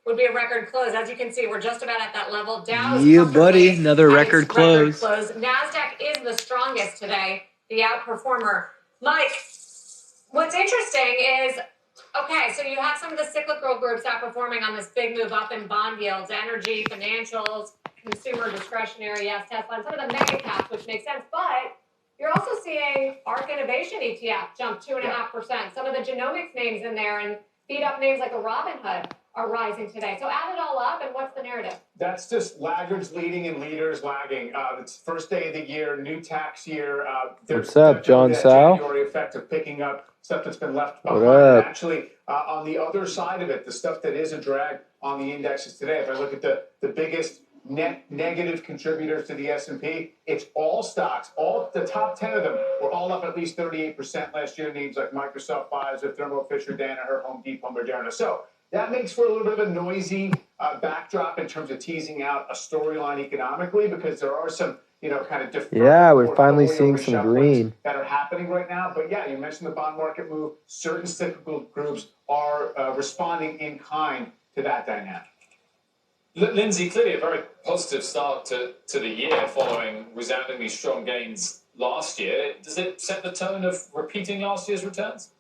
would be a record close. As you can see, we're just about at that level. Dow Yeah, buddy, another record close. NASDAQ is the strongest today, the outperformer. Mike, what's interesting is, okay, so you have some of the cyclical groups outperforming on this big move up in bond yields, energy, financials, consumer discretionary, yes, Tesla, and some of the mega caps, which makes sense. But you're also seeing ARK Innovation ETF jump 2.5%. Some of the genomics names in there and beat up names like a Robinhood are rising today. So add it all up, and what's the narrative? That's just laggards leading and leaders lagging. It's first day of the year, new tax year. What's up, John Sal? January effect of picking up stuff that's been left behind. And actually, on the other side of it, the stuff that is a drag on the indexes today, if I look at the biggest net negative contributors to the S&P, it's all stocks. All the top 10 of them were all up at least 38% last year. Names like Microsoft, Pfizer, Thermo Fisher, Danaher, Home Depot, Moderna. So that makes for a little bit of a noisy backdrop in terms of teasing out a storyline economically, because there are some, kind of different. Yeah, we're finally seeing some green that are happening right now. But yeah, you mentioned the bond market move. Certain cyclical groups are responding in kind to that dynamic. Lindsay, clearly a very positive start to the year following resoundingly strong gains last year. Does it set the tone of repeating last year's returns?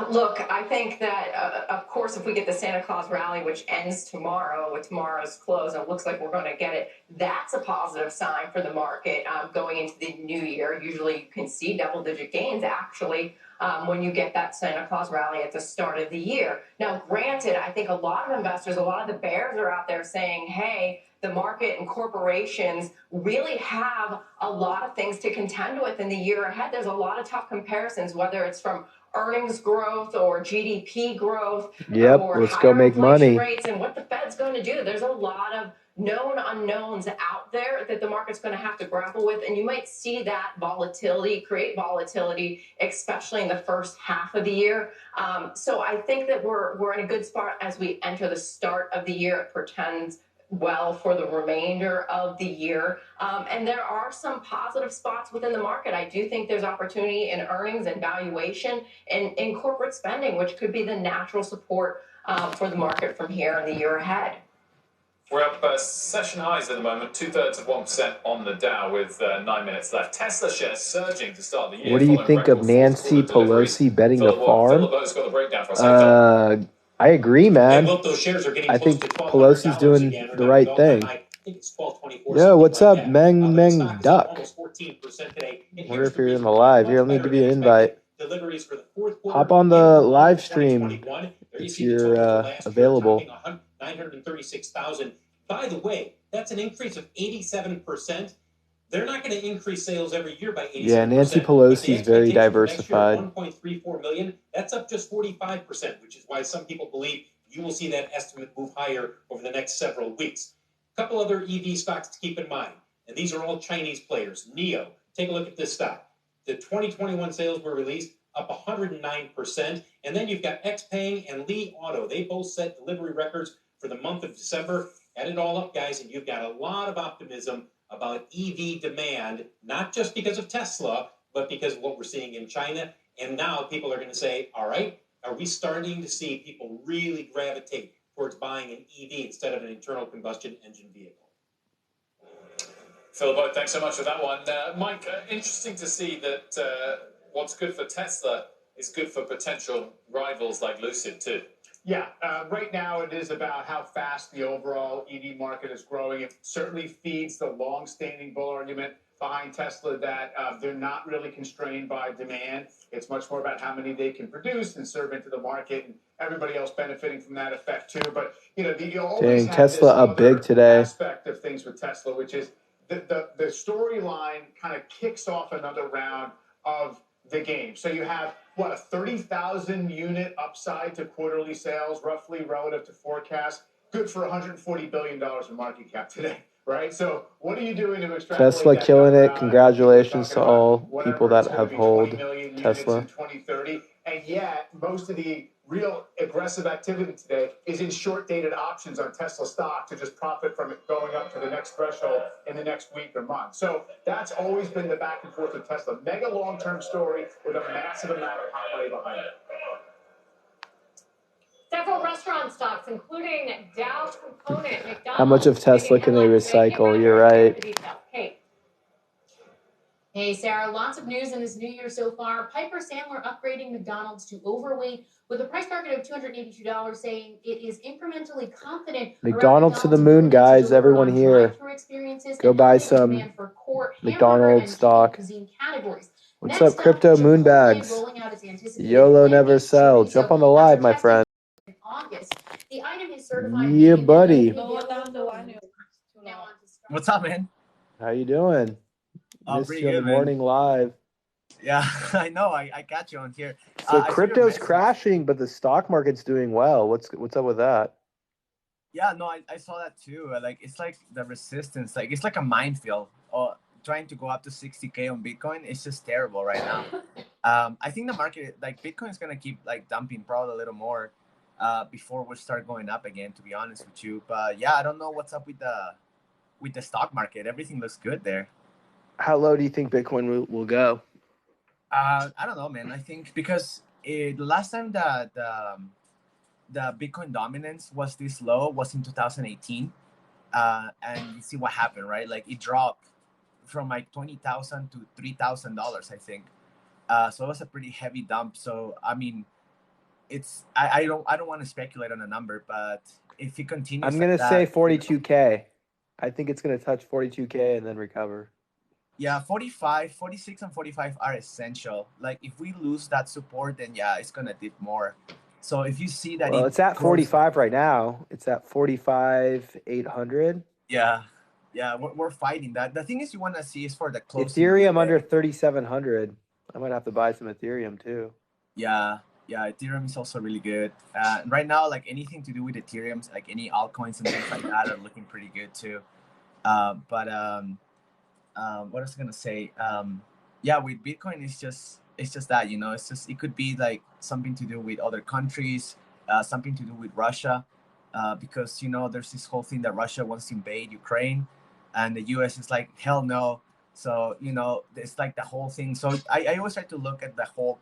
Look, I think that, of course, if we get the Santa Claus rally, which ends tomorrow with tomorrow's close, and it looks like we're going to get it, that's a positive sign for the market going into the new year. Usually you can see double-digit gains, actually, when you get that Santa Claus rally at the start of the year. Now, granted, I think a lot of investors, a lot of the bears are out there saying, hey, the market and corporations really have a lot of things to contend with in the year ahead. There's a lot of tough comparisons, whether it's from earnings growth or GDP growth. Yep, or let's go make money. Rates and what the Fed's going to do. There's a lot of known unknowns out there that the market's going to have to grapple with, and you might see that create volatility, especially in the first half of the year. So I think that we're in a good spot as we enter the start of the year. It portends well for the remainder of the year. And there are some positive spots within the market. I do think there's opportunity in earnings and valuation and in corporate spending, which could be the natural support for the market from here in the year ahead. We're up session highs at the moment, 2/3 of 1% on the Dow with 9 minutes left. Tesla shares surging to start the year. What do you think of Nancy Pelosi betting the farm? I agree, man. I think Pelosi's doing the right thing. Yo, what's up, Meng Duck? Wonder if you're in the live. Here, let me give you an invite. Hop on the live stream if you're available. 936,000. By the way, that's an increase of 87%. They're not going to increase sales every year by 87%. Yeah, Nancy Pelosi's very diversified. 1.34 million. That's up just 45%, which is why some people believe you will see that estimate move higher over the next several weeks. A couple other EV stocks to keep in mind, and these are all Chinese players. NIO, take a look at this stock. The 2021 sales were released up 109%, and then you've got XPeng and Li Auto. They both set delivery records for the month of December. Add it all up, guys, and you've got a lot of optimism about EV demand, not just because of Tesla, but because of what we're seeing in China. And now people are going to say, all right, are we starting to see people really gravitate towards buying an EV instead of an internal combustion engine vehicle? Phil, thanks so much for that one. Mike, interesting to see that what's good for Tesla is good for potential rivals like Lucid too. Yeah, right now it is about how fast the overall EV market is growing. It certainly feeds the long-standing bull argument behind Tesla that they're not really constrained by demand. It's much more about how many they can produce and serve into the market, and everybody else benefiting from that effect too. But you always have Tesla up big today. Aspect of things with Tesla, which is the storyline kind of kicks off another round of the game. So you have a 30,000 unit upside to quarterly sales, roughly relative to forecast. Good for $140 billion in market cap today, right? So what are you doing to extrapolate Tesla that killing it. out? Congratulations to all people that have hold Tesla. In 2030, and yet most of the real aggressive activity today is in short-dated options on Tesla stock to just profit from it going up to the next threshold in the next week or month. So that's always been the back and forth with Tesla. Mega long-term story with a massive amount of hot money behind it. stocks, including Dow component, McDonald's. How much of Tesla can they recycle? You're right. Hey, Sarah, lots of news in this new year so far. Piper Sandler upgrading McDonald's to overweight with a price target of $282, saying it is incrementally confident. McDonald's to the moon, guys. Everyone here. Go buy some McDonald's stock. What's up, crypto moonbags? YOLO never sell. Jump on the live, my friend. Yeah, buddy. What's up, man? How you doing? Missed you on the morning live. Yeah, I know. I got you on here. So crypto's crashing, but the stock market's doing well. What's up with that? Yeah, no, I saw that too. Like it's like the resistance, like it's like a minefield. Trying to go up to 60K on Bitcoin, it's just terrible right now. I think the market, like Bitcoin, is gonna keep like dumping probably a little more before we start going up again. To be honest with you, but yeah, I don't know what's up with the stock market. Everything looks good there. How low do you think Bitcoin will go? I don't know, man. I think because the last time that the Bitcoin dominance was this low was in 2018, and you see what happened, right? Like it dropped from like $20,000 to $3,000, I think. So it was a pretty heavy dump. So I mean, it's I don't want to speculate on a number, but if it continues, I'm gonna say 42K. I think it's gonna touch 42K and then recover. Yeah, 45, 46, and 45 are essential. Like if we lose that support, then yeah, it's gonna dip more. So if you see that, well, it's at 45 right now. It's at 45,800. Yeah, we're fighting that. The thing is, you want to see is for the close. Ethereum under 3,700. I might have to buy some Ethereum too. Yeah, Ethereum is also really good. Right now, like anything to do with Ethereum, like any altcoins and things like that are looking pretty good too. What I was gonna say, yeah, with Bitcoin, it's just that, you know, it could be like something to do with other countries, something to do with Russia, because you know there's this whole thing that Russia wants to invade Ukraine, and the U.S. is like hell no. So you know it's like the whole thing. So I always try to look at the whole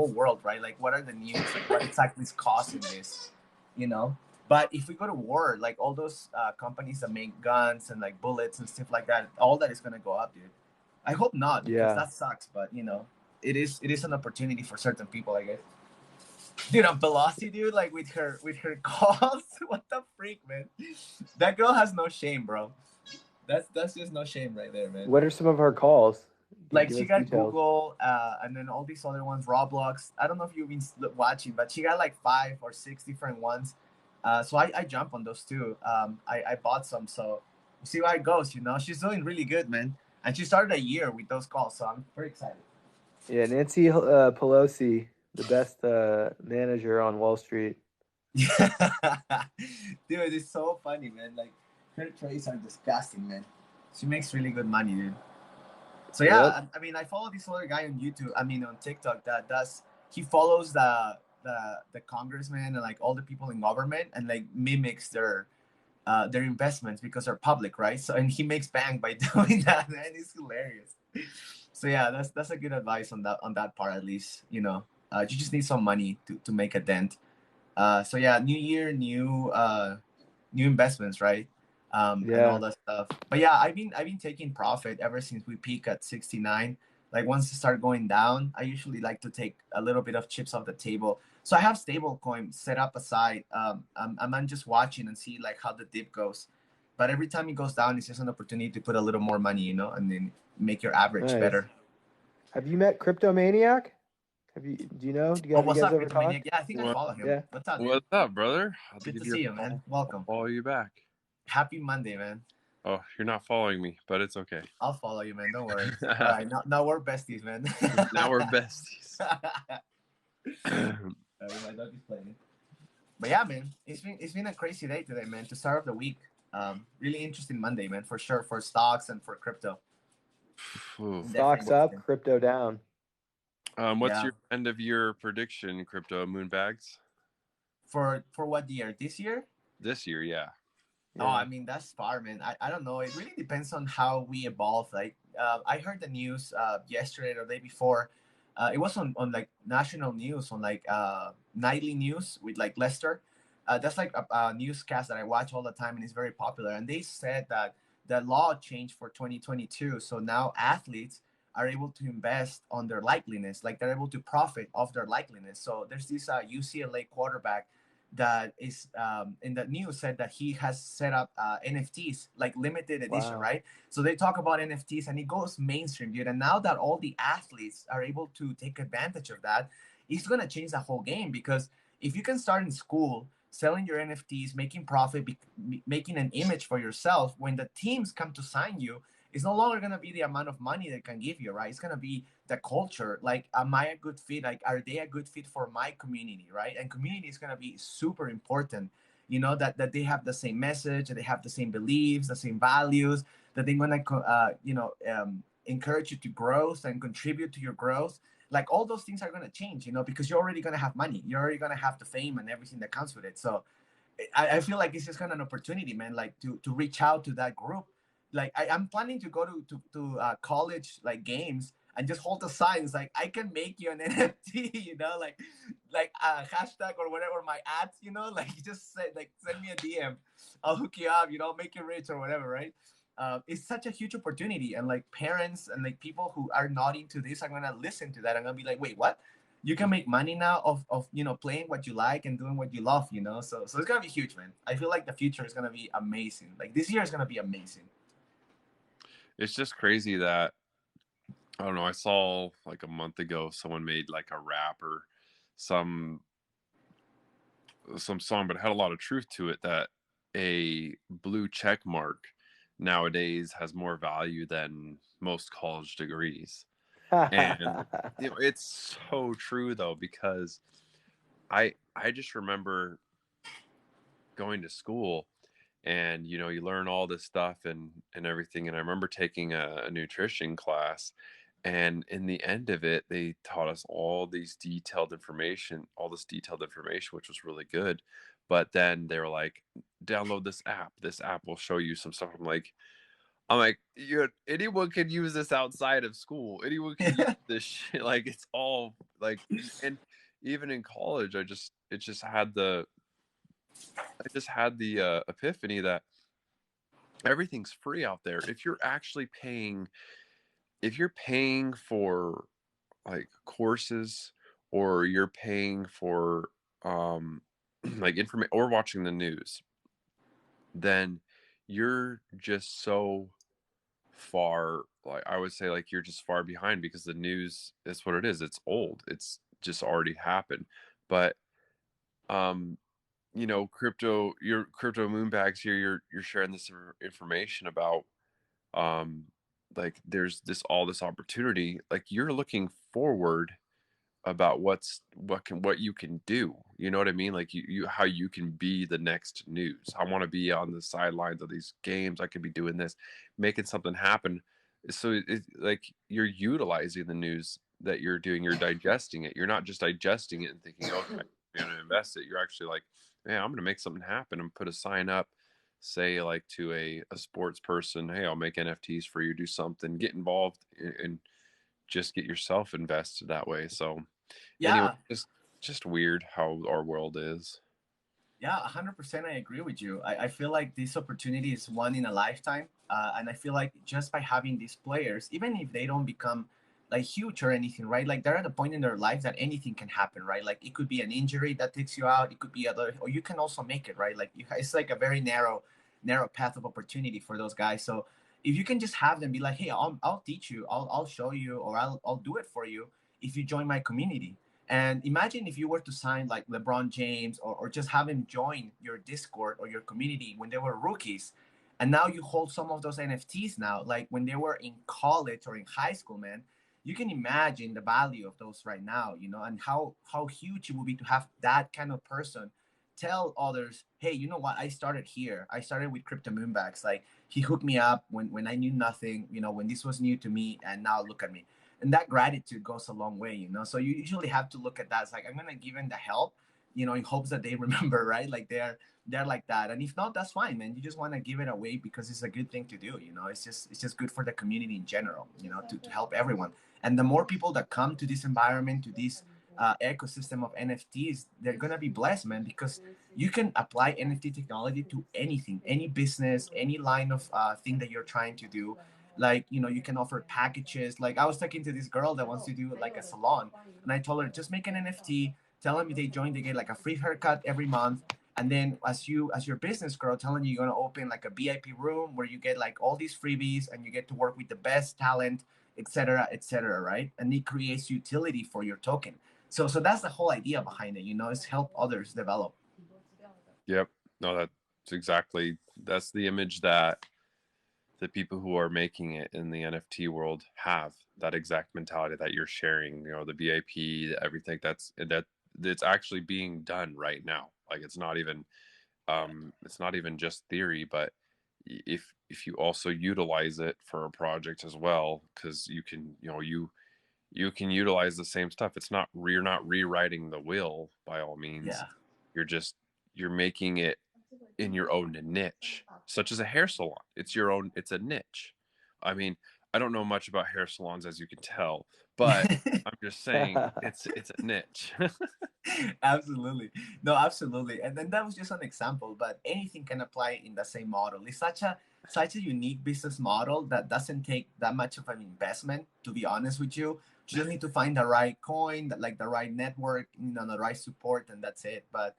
world, right? Like what are the news? Like what exactly is causing this? You know. But if we go to war, like all those companies that make guns and like bullets and stuff like that, all that is gonna go up, dude. I hope not, because that sucks. But you know, it is an opportunity for certain people, I guess. Dude, Pelosi, dude, like with her calls, what the freak, man? That girl has no shame, bro. That's just no shame right there, man. What are some of her calls? Like she got details. Google, and then all these other ones, Roblox. I don't know if you've been watching, but she got like 5 or 6 different ones. So I jump on those too. I bought some, so we'll see how it goes. You know, she's doing really good, man. And she started a year with those calls, so I'm very excited. Yeah, Nancy Pelosi, the best manager on Wall Street. Dude, it's so funny, man. Like her trades are disgusting, man. She makes really good money, dude. So yeah, I mean, I follow this other guy on YouTube. I mean, on TikTok he follows the congressman and like all the people in government and like mimics their investments because they're public, right? So and he makes bank by doing that, man. It's hilarious. So yeah, that's a good advice on that part, at least. You know, you just need some money to make a dent. So yeah, new year, new investments, right? And all that stuff. But yeah, I've been taking profit ever since we peak at 69. Like once it start going down, I usually like to take a little bit of chips off the table. So I have stable coin set up aside. I'm just watching and see like how the dip goes. But every time it goes down, it's just an opportunity to put a little more money, you know, and then make your average better. Have you met Cryptomaniac? Do you know? Do you what's guys up, ever talk? Yeah, I think I follow him. Yeah. What's up, dude? What's up, brother? Good to see you, man. Welcome. I'll follow you back. Happy Monday, man. Oh, you're not following me, but it's okay. I'll follow you, man. Don't worry. All right, now we're besties, man. Now we're besties. My dog is playing. But yeah, man, it's been a crazy day today, man. To start off the week, really interesting Monday, man, for sure, for stocks and for crypto. Stocks up, crypto down. What's your end of year prediction, crypto moonbags? For what year? This year? This year, yeah. Oh, I mean, that's far, man. I don't know. It really depends on how we evolve. Like, I heard the news yesterday or the day before. It was on like national news, on like nightly news with like Lester. That's like a newscast that I watch all the time, and it's very popular. And they said that the law changed for 2022, so now athletes are able to invest on their likeliness, like they're able to profit off their likeliness. So there's this UCLA quarterback that is in the news said that he has set up NFTs, like limited edition, right? So they talk about NFTs and it goes mainstream, dude. And now that all the athletes are able to take advantage of that, it's going to change the whole game, because if you can start in school selling your NFTs, making profit, making an image for yourself, when the teams come to sign you, it's no longer going to be the amount of money they can give you, right? It's going to be the culture. Like, am I a good fit? Like, are they a good fit for my community, right? And community is going to be super important, you know, that they have the same message, that they have the same beliefs, the same values, that they're going to, encourage you to growth and contribute to your growth. Like, all those things are going to change, you know, because you're already going to have money. You're already going to have the fame and everything that comes with it. So I feel like it's just kind of an opportunity, man, like to reach out to that group. Like, I'm planning to go to college like games and just hold the signs like, I can make you an NFT, you know, like hashtag or whatever my ads, you know, like just say, like, send me a DM, I'll hook you up, you know, make you rich or whatever, right? It's such a huge opportunity, and like parents and like people who are not into this are gonna listen to that. I'm gonna be like, wait, what? You can make money now of you know, playing what you like and doing what you love, you know. So it's gonna be huge, man. I feel like the future is gonna be amazing. Like, this year is gonna be amazing. It's just crazy that, I don't know, I saw like a month ago someone made like a rap or some song, but it had a lot of truth to it, that a blue check mark nowadays has more value than most college degrees. And you know, it's so true though, because I just remember going to school, and you know, you learn all this stuff and everything, and I remember taking a nutrition class, and in the end of it they taught us all this detailed information, which was really good. But then they were like, download this app will show you some stuff. I'm like, anyone can use this outside of school. Anyone can use this shit. Like, it's all like, and even in college, I just had the epiphany that everything's free out there. If you're actually paying, for like courses, or you're paying for like information, or watching the news, then you're just so far, like, I would say, like, you're just far behind, because the news is what it is. It's old. It's just already happened. But you know, your crypto moonbags here, you're sharing this information about like, there's all this opportunity. Like, you're looking forward about what you can do, you know what I mean? Like, you how you can be the next news. I want to be on the sidelines of these games. I could be doing this, making something happen. So it's like, you're utilizing the news that you're doing. You're digesting it. You're not just digesting it and thinking, okay, I'm gonna invest it. You're actually like, man, I'm gonna make something happen and put a sign up, say, like, to a sports person, hey, I'll make NFTs for you, do something, get involved, and just get yourself invested that way. So anyway, just weird how our world is. Yeah, 100%. I agree with you. I feel like this opportunity is one in a lifetime. And I feel like just by having these players, even if they don't become like huge or anything, right? Like, they're at a point in their life that anything can happen, right? Like, it could be an injury that takes you out. It could be or you can also make it, right? Like, it's like a very narrow path of opportunity for those guys. So if you can just have them be like, hey, I'll teach you, I'll show you, or I'll do it for you if you join my community. And imagine if you were to sign like LeBron James, or just have him join your Discord or your community when they were rookies. And now you hold some of those NFTs now, like when they were in college or in high school, man. You can imagine the value of those right now, you know, and how huge it would be to have that kind of person tell others, hey, you know what? I started here. I started with Crypto Moonbags. Like, he hooked me up when I knew nothing, you know, when this was new to me, and now look at me. And that gratitude goes a long way, you know. So you usually have to look at that. It's like, I'm gonna give them the help, you know, in hopes that they remember, right? Like, they're like that. And if not, that's fine, man. You just want to give it away because it's a good thing to do, you know. It's just good for the community in general, you know, to help everyone. And the more people that come to this environment, to this ecosystem of NFTs, they're gonna be blessed, man, because you can apply NFT technology to anything, any business, any line of thing that you're trying to do. Like, you know, you can offer packages. Like, I was talking to this girl that wants to do like a salon, and I told her, just make an NFT, tell them if they join, they get like a free haircut every month. And then as your business grow, telling you're gonna open like a VIP room where you get like all these freebies and you get to work with the best talent, etc., right? And it creates utility for your token. So that's the whole idea behind it, you know, is help others develop. Yep. No, that's the image that the people who are making it in the NFT world have, that exact mentality that you're sharing, you know, the BIP, everything that's actually being done right now. Like, it's not even just theory, but if you also utilize it for a project as well, because you can, you know, you can utilize the same stuff. You're not rewriting the wheel by all means. Yeah. You're making it in your own niche, such as a hair salon. It's a niche. I mean, I don't know much about hair salons, as you can tell, but I'm just saying it's a niche. Absolutely. No, absolutely. And then that was just an example, but anything can apply in the same model. It's such a unique business model that doesn't take that much of an investment, to be honest with you. You just need to find the right coin, the right network, you know, the right support, and that's it. But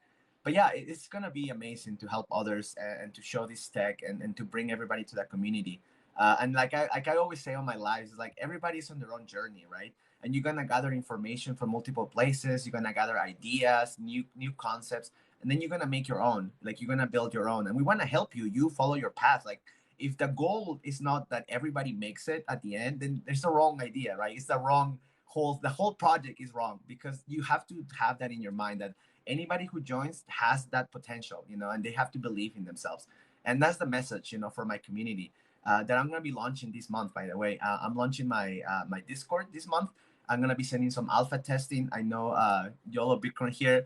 yeah, it's gonna be amazing to help others and to show this tech and to bring everybody to that community. And like I always say on my lives, it's like everybody's on their own journey, right? And you're gonna gather information from multiple places. You're gonna gather ideas, new concepts, and then you're gonna make your own. Like, you're gonna build your own. And we want to help you. You follow your path. Like, if the goal is not that everybody makes it at the end, then there's the wrong idea, right? It's the whole project is wrong, because you have to have that in your mind that anybody who joins has that potential, you know, and they have to believe in themselves. And that's the message, you know, for my community that I'm going to be launching this month, by the way. I'm launching my Discord this month. I'm going to be sending some alpha testing. I know YOLO Bitcoin here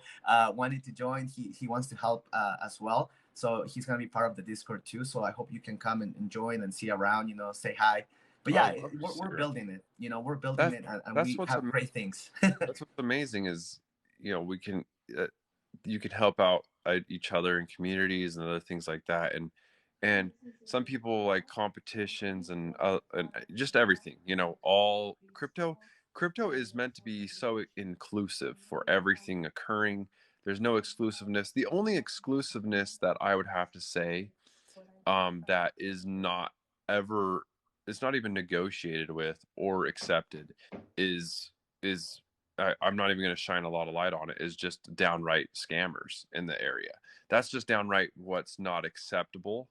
wanted to join. He wants to help as well. So he's going to be part of the Discord too. So I hope you can come and join and see around, you know, say hi. But yeah, we're building it. You know, we're building it, and we have great things. That's what's amazing is, you know, you can help out each other in communities and other things like that. And some people like competitions and just everything, you know, all crypto is meant to be so inclusive for everything occurring. There's no exclusiveness. The only exclusiveness that I would have to say that is not ever, it's not even negotiated with or accepted is I'm not even going to shine a lot of light on it, is just downright scammers in the area. That's just downright what's not acceptable.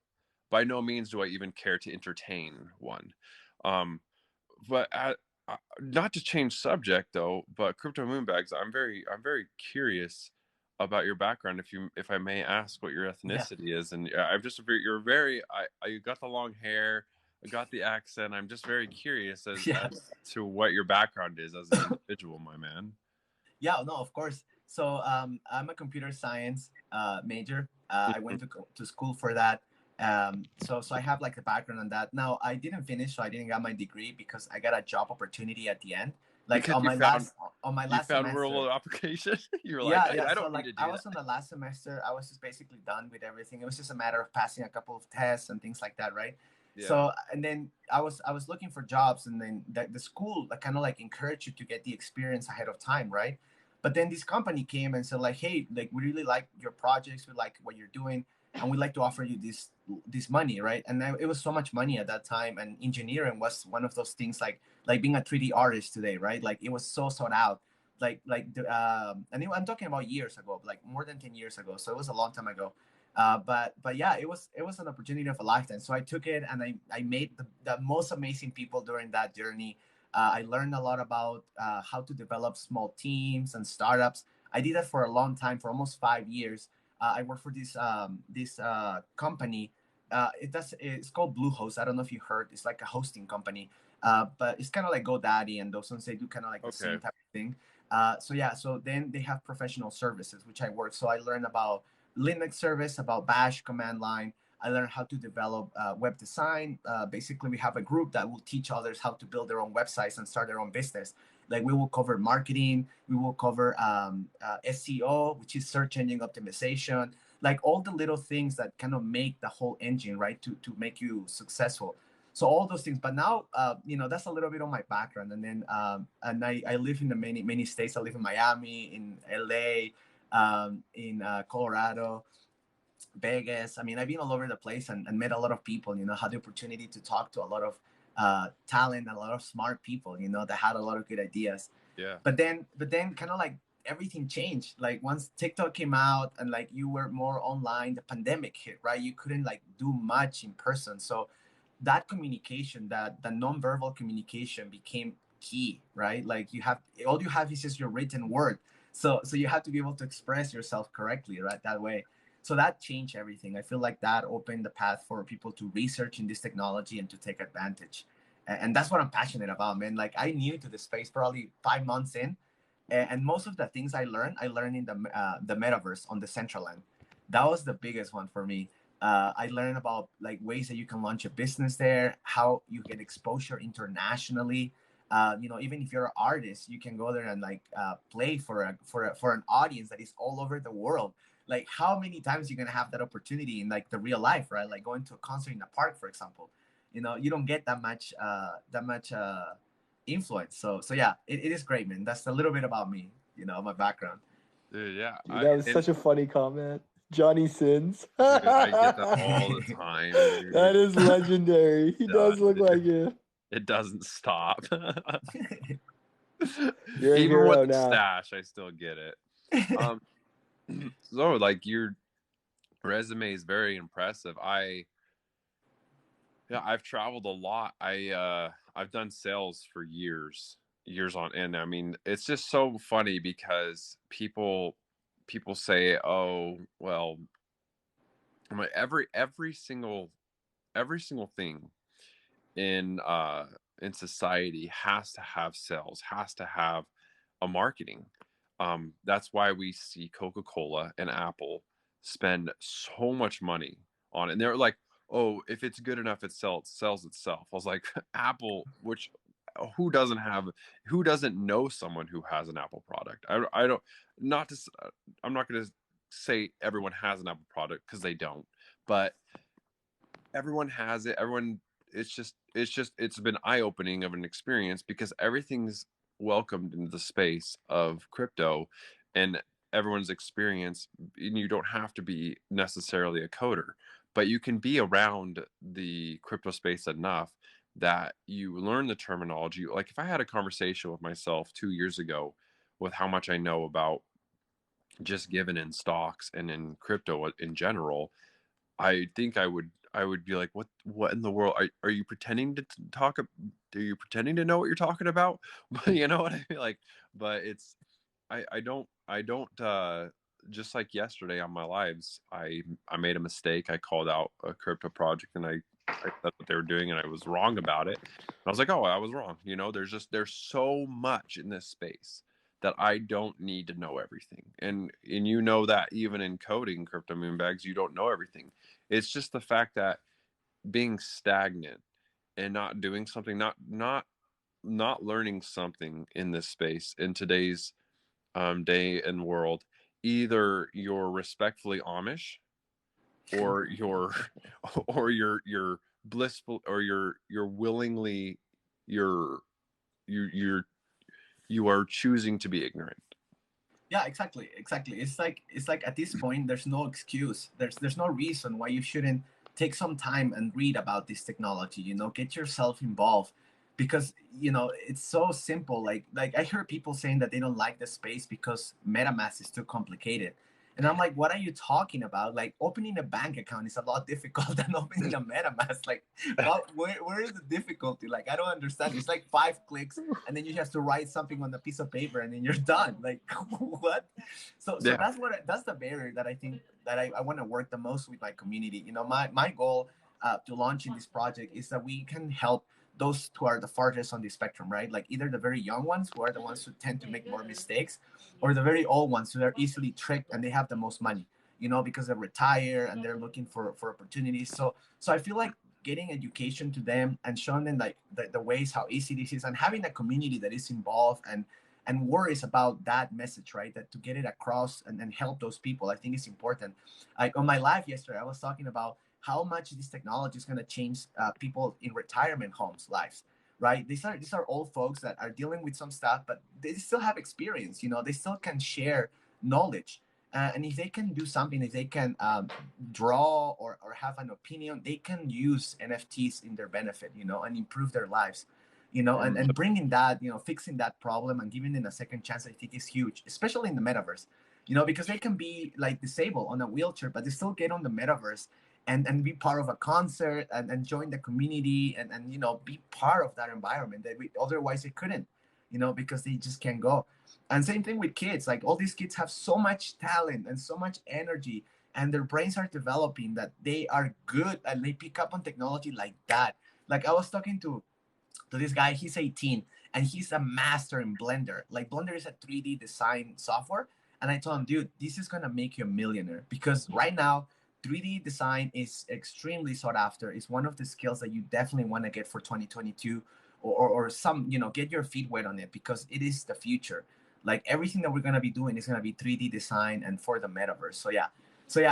By no means do I even care to entertain one. But not to change subject though, but Crypto Moonbags, I'm very curious about your background. If I may ask what your ethnicity is, and I'm just you're very you got the long hair, I got the accent. I'm just very curious as to what your background is as an individual, my man. Yeah, no, of course. So I'm a computer science major. I went to school for that. So I have like a background on that. Now I didn't finish, so I didn't get my degree because I got a job opportunity at the end. Like because on my last semester. Rural application. You were like, I don't need to do I was on the last semester. I was just basically done with everything. It was just a matter of passing a couple of tests and things like that, right? Yeah. So, and then I was looking for jobs, and then the school kind of like encouraged you to get the experience ahead of time, right? But then this company came and said like, hey, like we really like your projects, we like what you're doing, and we'd like to offer you this money, right? And it was so much money at that time, and engineering was one of those things like being a 3D artist today, right? Like it was so sought out, I'm talking about years ago, like more than 10 years ago. So it was a long time ago. But yeah, it was an opportunity of a lifetime. So I took it, and I made the most amazing people during that journey. I learned a lot about how to develop small teams and startups. I did that for a long time, for almost 5 years. I worked for this company. It's called Bluehost. I don't know if you heard. It's like a hosting company, but it's kind of like GoDaddy and those ones. They do kind of like the same type of thing. So then they have professional services, which I work. So I learned about Linux service, about Bash command line. I learned how to develop web design. Basically, we have a group that will teach others how to build their own websites and start their own business. Like we will cover marketing, we will cover SEO, which is search engine optimization, like all the little things that kind of make the whole engine, right, to make you successful. So all those things. But now, that's a little bit of my background. And then, and I live in the many states. I live in Miami, in LA, in Colorado, Vegas. I mean, I've been all over the place and met a lot of people, had the opportunity to talk to a lot of talent, a lot of smart people, that had a lot of good ideas. Yeah. But then kind of like everything changed. Like once TikTok came out and like you were more online, the pandemic hit, right? You couldn't like do much in person. So that communication, that the nonverbal communication became key, right? Like all you have is just your written word. So you have to be able to express yourself correctly, right? That way. So that changed everything. I feel like that opened the path for people to research in this technology and to take advantage. And that's what I'm passionate about, man. Like I new to the space probably 5 months in, and most of the things I learned in the metaverse on the Decentraland. That was the biggest one for me. I learned about like ways that you can launch a business there, how you get exposure internationally. Even if you're an artist, you can go there and like play for an audience that is all over the world. Like how many times you're gonna have that opportunity in like the real life, right? Like going to a concert in the park, for example. You don't get that much influence. So yeah, it is great, man. That's a little bit about me, my background. Dude, yeah. That was such a funny comment. Johnny Sins. Dude, I get that all the time. Dude. That is legendary. He does look like it. It doesn't stop. You're a Even hero with the now. stash, I still get it. So like your resume is very impressive. I've traveled a lot. I've done sales for years on end. I mean, it's just so funny because people say, "Oh, well," I'm like every single thing in society has to have sales, has to have a marketing. That's why we see Coca-Cola and Apple spend so much money on it. And they're like, "Oh, if it's good enough, it sells itself." I was like, Apple, who doesn't know someone who has an Apple product? I'm not going to say everyone has an Apple product because they don't, but everyone has it. It's been eye-opening of an experience because everything's welcomed into the space of crypto and everyone's experience. And you don't have to be necessarily a coder, but you can be around the crypto space enough that you learn the terminology. Like if I had a conversation with myself 2 years ago with how much I know about just given in stocks and in crypto in general, I think I would be like, what in the world are you pretending to talk? Are you pretending to know what you're talking about? You know what I mean? Like, but it's, I don't, just like yesterday on my lives, I made a mistake. I called out a crypto project and I said what they were doing and I was wrong about it. And I was like, oh, I was wrong. There's so much in this space that I don't need to know everything. And that even in coding crypto moonbags, you don't know everything. It's just the fact that being stagnant and not doing something, not learning something in this space in today's day and world, either you're respectfully Amish or you're blissful or you're willingly you are choosing to be ignorant. Yeah, exactly. It's like at this point there's no excuse. There's no reason why you shouldn't take some time and read about this technology, get yourself involved, because it's so simple. Like I heard people saying that they don't like the space because MetaMask is too complicated. And I'm like, what are you talking about? Like opening a bank account is a lot difficult than opening a MetaMask. Like, where is the difficulty? Like, I don't understand. It's like 5 clicks and then you have to write something on a piece of paper and then you're done. Like, what? So Yeah. that's the barrier that I think that I want to work the most with my community. My goal to launching this project is that we can help those who are the farthest on the spectrum, right? Like either the very young ones who are the ones who tend to make more mistakes, or the very old ones who are easily tricked and they have the most money, because they retire and they're looking for opportunities. So I feel like getting education to them and showing them like the ways how easy this is, and having a community that is involved and worries about that message, right? That to get it across and help those people, I think is important. Like on my live yesterday, I was talking about how much this technology is going to change people in retirement homes' lives, right? These are old folks that are dealing with some stuff, but they still have experience. You know, they still can share knowledge. And if they can do something, if they can draw or have an opinion, they can use NFTs in their benefit, you know, and improve their lives, you know, and bringing that, you know, fixing that problem and giving them a second chance, I think is huge, especially in the metaverse, you know, because they can be like disabled on a wheelchair, but they still get on the metaverse and be part of a concert and join the community and, you know, be part of that environment that otherwise they couldn't, you know, because they just can't go. And same thing with kids. Like all these kids have so much talent and so much energy, and their brains are developing that they are good and they pick up on technology like that. Like I was talking to this guy, he's 18 and he's a master in Blender. Like Blender is a 3D design software. And I told him, dude, this is going to make you a millionaire, because right now 3D design is extremely sought after. It's one of the skills that you definitely want to get for 2022 or some, you know, get your feet wet on it, because it is the future. Like everything that we're going to be doing is going to be 3D design and for the metaverse. So yeah,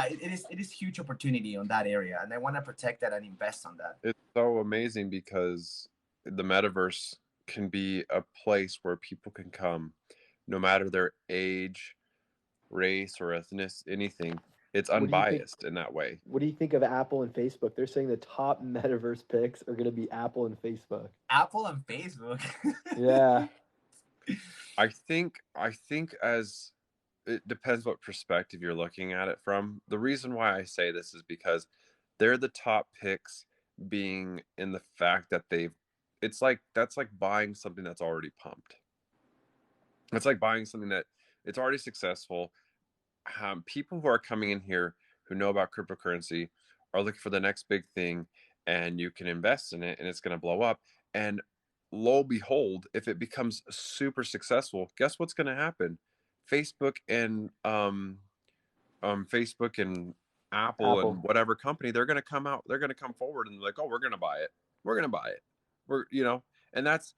it is huge opportunity on that area. And I want to protect that and invest on that. It's so amazing because the metaverse can be a place where people can come no matter their age, race, or ethnicity, anything. It's unbiased in that way. What do you think of Apple and Facebook? They're saying the top metaverse picks are going to be Apple and Facebook. Apple and Facebook. Yeah. I think as it depends what perspective you're looking at it from. The reason why I say this is because they're the top picks, being in the fact that that's like buying something that's already pumped. It's like buying something that it's already successful. People who are coming in here who know about cryptocurrency are looking for the next big thing, and you can invest in it and it's going to blow up. And lo and behold, if it becomes super successful, guess what's going to happen? Facebook and Apple and whatever company, they're going to come forward and like, oh, we're going to buy it. We're, you know, and that's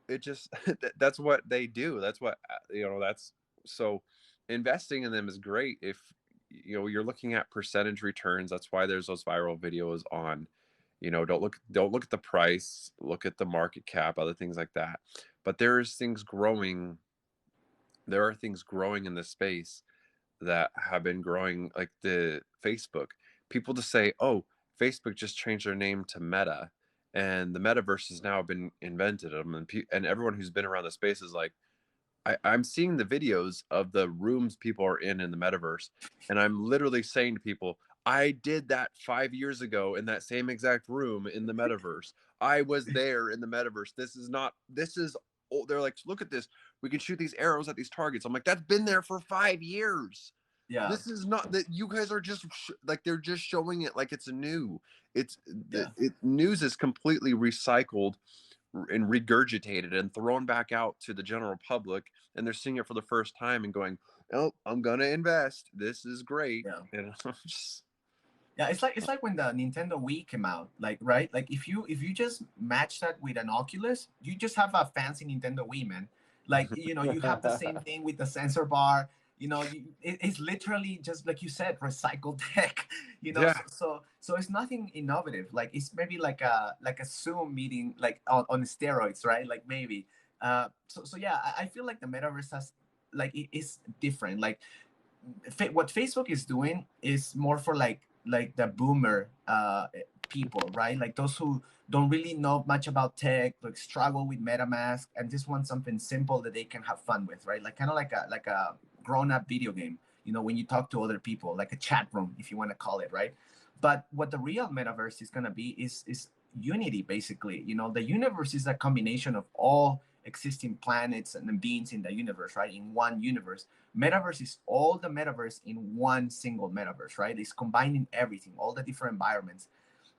it. Just that's what they do. That's what, you know, that's so investing in them is great if, you know, you're looking at percentage returns. That's why there's those viral videos on, you know, don't look at the price, look at the market cap, other things like that. But there are things growing in this space that have been growing, like the Facebook. People just say, oh, Facebook just changed their name to Meta, and the metaverse has now been invented. And everyone who's been around the space is like, I'm seeing the videos of the rooms people are in the metaverse, and I'm literally saying to people, I did that 5 years ago in that same exact room in the metaverse. I was there in the metaverse. They're like, look at this. We can shoot these arrows at these targets. I'm like, that's been there for 5 years. Yeah. This is not that you guys are just like, they're just showing it like it's new. News is completely recycled and regurgitated and thrown back out to the general public, and they're seeing it for the first time and going, oh, I'm gonna invest. This is great. Yeah. And yeah, it's like when the Nintendo Wii came out, like, right? Like if you just match that with an Oculus, you just have a fancy Nintendo Wii, man. Like, you know, you have the same thing with the sensor bar. You know, it's literally just like you said, recycled tech. You know, yeah. So it's nothing innovative. Like it's maybe like a Zoom meeting, like on steroids, right? Like maybe. So yeah, I feel like the metaverse has, like, it is different. Like what Facebook is doing is more for like the boomer people, right? Like those who don't really know much about tech, like struggle with MetaMask and just want something simple that they can have fun with, right? Like kind of like a grown-up video game, you know, when you talk to other people, like a chat room, if you want to call it, right? But what the real metaverse is going to be is unity, basically. You know, the universe is a combination of all existing planets and beings in the universe, right? In one universe. Metaverse is all the metaverse in one single metaverse, right? It's combining everything, all the different environments.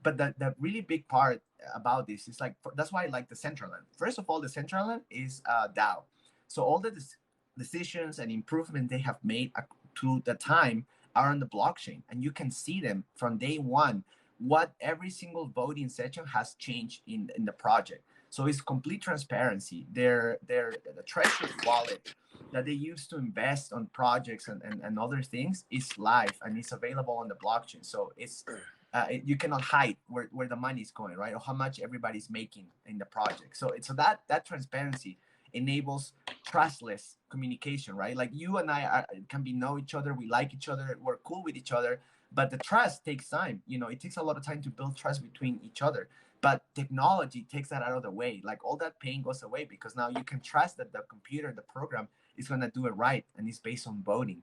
But the really big part about this is like, that's why I like the Decentraland. First of all, the Decentraland is DAO. So all the decisions and improvements they have made through the time are on the blockchain, and you can see them from day one what every single voting session has changed in the project. So it's complete transparency. The treasury wallet that they use to invest on projects and other things is live and it's available on the blockchain. So it's you cannot hide where the money is going, right? Or how much everybody's making in the project. So that transparency enables trustless communication, right? Like you and I can know each other, we like each other, we're cool with each other, but the trust takes time. It takes a lot of time to build trust between each other. But technology takes that out of the way. Like all that pain goes away because now you can trust that the computer, the program is going to do it right and it's based on voting.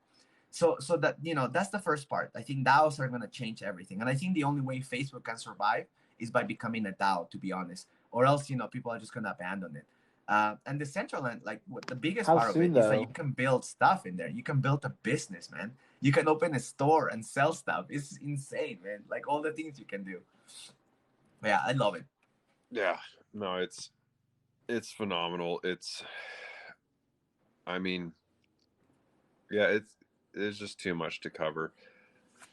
So that, that's the first part. I think DAOs are going to change everything. And I think the only way Facebook can survive is by becoming a DAO, to be honest, or else, people are just going to abandon it. And the Decentraland, like the biggest part of it is that you can build stuff in there. You can build a business, man. You can open a store and sell stuff. It's insane, man. Like all the things you can do. Yeah, I love it. Yeah, no, it's phenomenal. It's just too much to cover.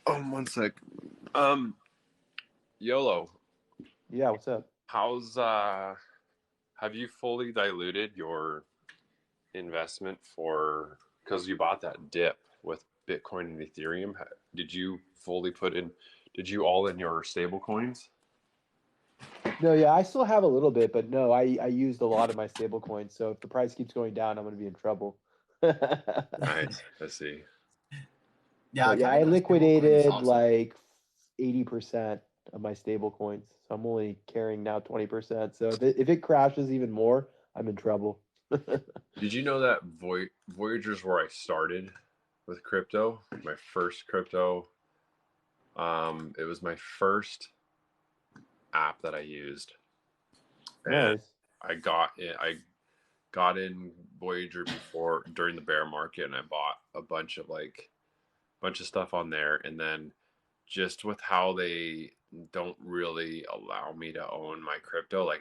One sec. YOLO. Yeah, what's up? How's have you fully diluted your investment because you bought that dip with Bitcoin and Ethereum? Did you all in your stable coins? No, yeah, I still have a little bit, but no, I used a lot of my stable coins. So if the price keeps going down, I'm going to be in trouble. Nice. I see. Yeah, I liquidated like 80% of my stable coins. So I'm only carrying now 20%. So if it crashes even more, I'm in trouble. Did you know that Voyager's where I started with crypto? My first crypto. It was my first app that I used. And nice. I got in Voyager during the bear market, and I bought a bunch of stuff on there. And then just with how they don't really allow me to own my crypto, like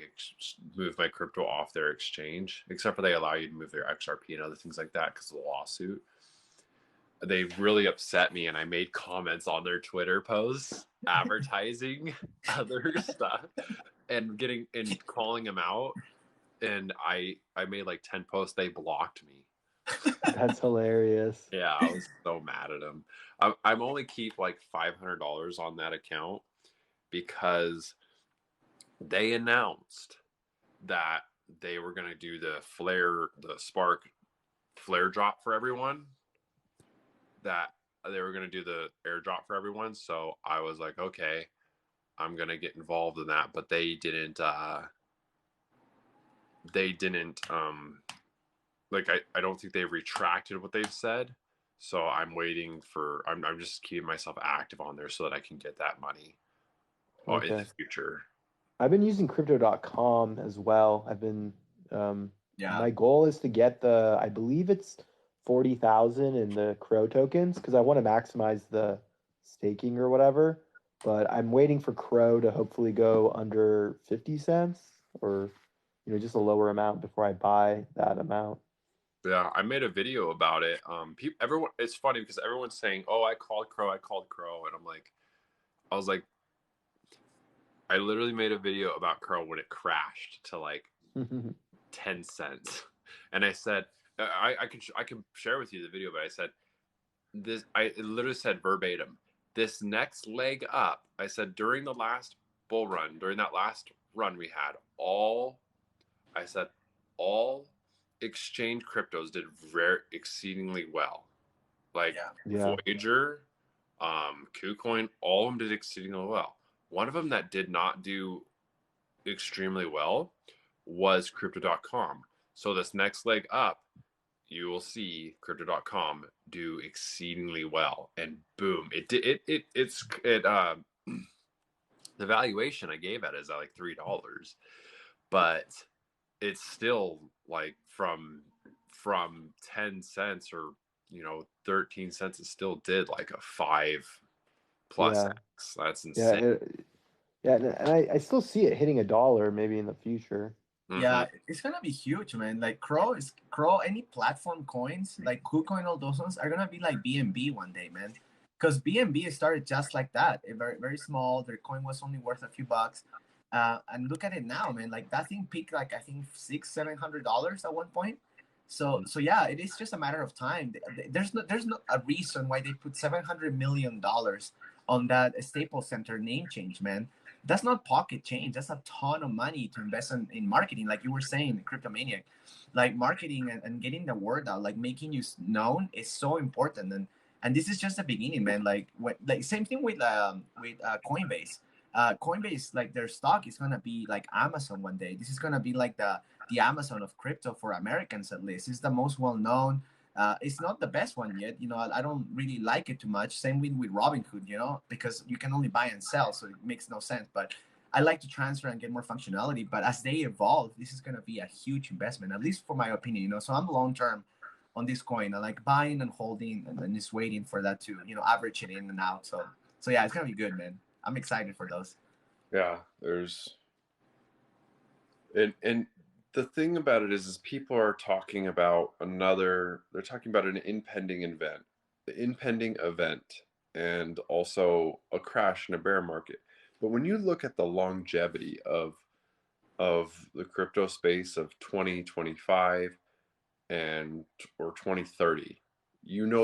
move my crypto off their exchange, except for they allow you to move their XRP and other things like that because of the lawsuit. They really upset me, and I made comments on their Twitter posts advertising other stuff and calling them out. And I made like 10 posts. They blocked me. That's hilarious. Yeah, I was so mad at them. I'm only keep like $500 on that account because they announced that they were going to do the Spark flare drop for everyone. That they were going to do the airdrop for everyone. So I was like, okay, I'm going to get involved in that. But they didn't, I don't think they've retracted what they've said. So I'm waiting I'm just keeping myself active on there so that I can get that money in the future. I've been using crypto.com as well. I've been, my goal is to get I believe it's 40,000 in the Crow tokens because I want to maximize the staking or whatever. But I'm waiting for Crow to hopefully go under 50 cents or, just a lower amount before I buy that amount. Yeah, I made a video about it. Everyone, it's funny because everyone's saying, "Oh, I called Crow," and I was like, I literally made a video about Crow when it crashed to like 10 cents, and I said, I can share with you the video, but I said this. I literally said verbatim, "This next leg up," I said during the last bull run, during that last run we had, all exchange cryptos did exceedingly well. Like Voyager, KuCoin, all of them did exceedingly well. One of them that did not do extremely well was crypto.com. So this next leg up, you will see crypto.com do exceedingly well, and boom, the valuation I gave it is at like $3, but it's still like from 10 cents or 13 cents, it still did like a 5+ X. That's insane. And I still see it hitting $1 maybe in the future. Yeah, it's gonna be huge, man. Like Crow, any platform coins like KuCoin, all those ones are gonna be like BNB one day, man. because BNB started just like that, very very small. Their coin was only worth a few bucks, and look at it now, man. Like that thing peaked like I think $600-700 at one point. So yeah, it is just a matter of time. There's no a reason why they put $700 million on that Staples Center name change, man. That's not pocket change. That's a ton of money to invest in marketing, like you were saying, Cryptomaniac. Like marketing and getting the word out, like making you known is so important. And this is just the beginning, man. Like same thing with Coinbase. Coinbase, like their stock is gonna be like Amazon one day. This is gonna be like the Amazon of crypto for Americans, at least. It's the most well known. It's not the best one yet. I don't really like it too much. Same with Robinhood, because you can only buy and sell, so it makes no sense. But I like to transfer and get more functionality. But as they evolve, this is going to be a huge investment, at least for my opinion. So I'm long term on this coin. I like buying and holding and then just waiting for that to average it in and out. So yeah, it's gonna be good, man. I'm excited for those. Yeah, there's and the thing about it is people are talking about they're talking about an impending event, and also a crash in a bear market. But when you look at the longevity of the crypto space of 2025 or 2030,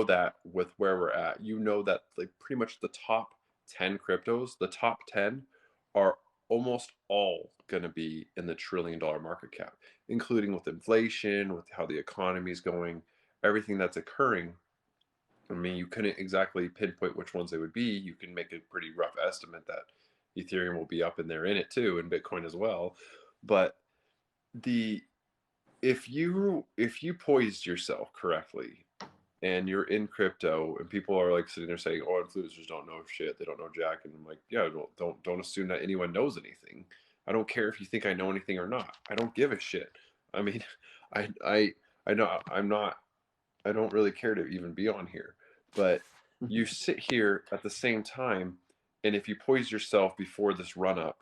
that with where we're at, that like pretty much the top 10 cryptos, the top 10 are almost all going to be in the $1 trillion market cap, including with inflation, with how the economy is going, everything that's occurring. I mean, you couldn't exactly pinpoint which ones they would be. You can make a pretty rough estimate that Ethereum will be up in there in it too, and Bitcoin as well. But if you poised yourself correctly and you're in crypto and people are like sitting there saying, oh, influencers don't know shit, they don't know jack, and I'm like, yeah, don't assume that anyone knows anything. I don't care if you think I know anything or not. I don't give a shit. I mean, I know I don't really care to even be on here, but you sit here at the same time, and if you poise yourself before this run up,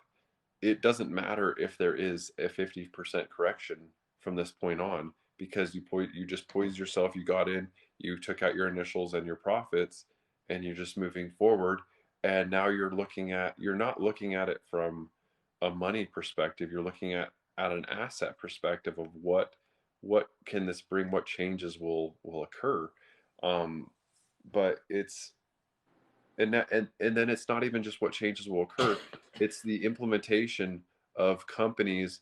it doesn't matter if there is a 50% correction from this point on, because you just poised yourself, you got in, you took out your initials and your profits, and you're just moving forward. And now you're not looking at it from a money perspective, you're looking at an asset perspective of what can this bring, what changes will occur. But it's and then it's not even just what changes will occur, it's the implementation of companies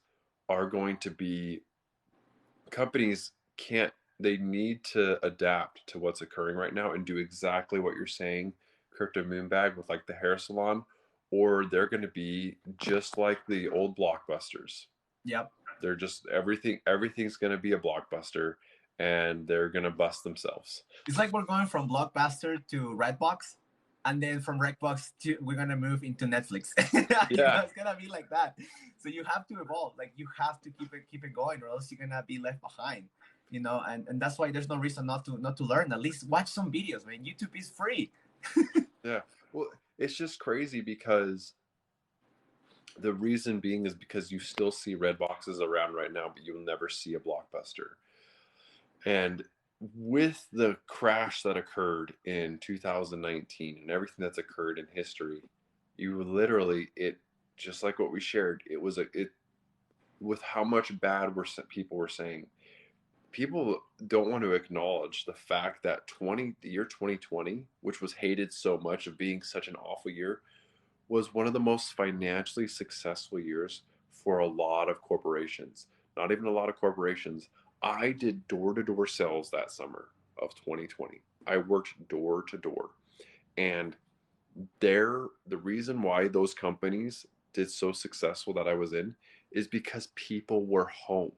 they need to adapt to what's occurring right now and do exactly what you're saying, Crypto Moonbag, with like the hair salon, or they're going to be just like the old blockbusters. Yep. They're just everything's going to be a blockbuster, and they're going to bust themselves. It's like we're going from Blockbuster to Redbox, and then from Redbox we're going to move into Netflix. Yeah. It's going to be like that. So you have to evolve. Like you have to keep it going, or else you're going to be left behind. And that's why there's no reason not to learn. At least watch some videos, man. YouTube is free. Yeah. Well, it's just crazy because the reason being is because you still see red boxes around right now, but you'll never see a Blockbuster. And with the crash that occurred in 2019 and everything that's occurred in history, you literally, it just like what we shared, with how much bad people were saying, people don't want to acknowledge the fact that the year 2020, which was hated so much of being such an awful year, was one of the most financially successful years for a lot of corporations. Not even a lot of corporations. I did door-to-door sales that summer of 2020. I worked door to door. And the reason why those companies did so successful that I was in is because people were home.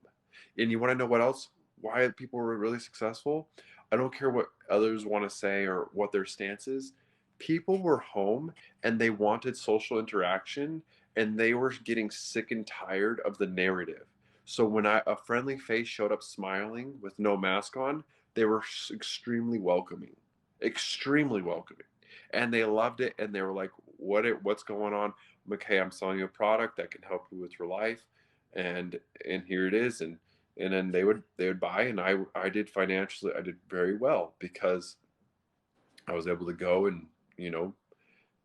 And you want to know what else? Why people were really successful? I don't care what others want to say or what their stance is. People were home and they wanted social interaction, and they were getting sick and tired of the narrative. So when a friendly face showed up smiling with no mask on, they were extremely welcoming, and they loved it. And they were like, what's going on? I'm like, hey, I'm selling you a product that can help you with your life, and here it is. And then they would buy, and I did financially, I did very well because I was able to go and you know,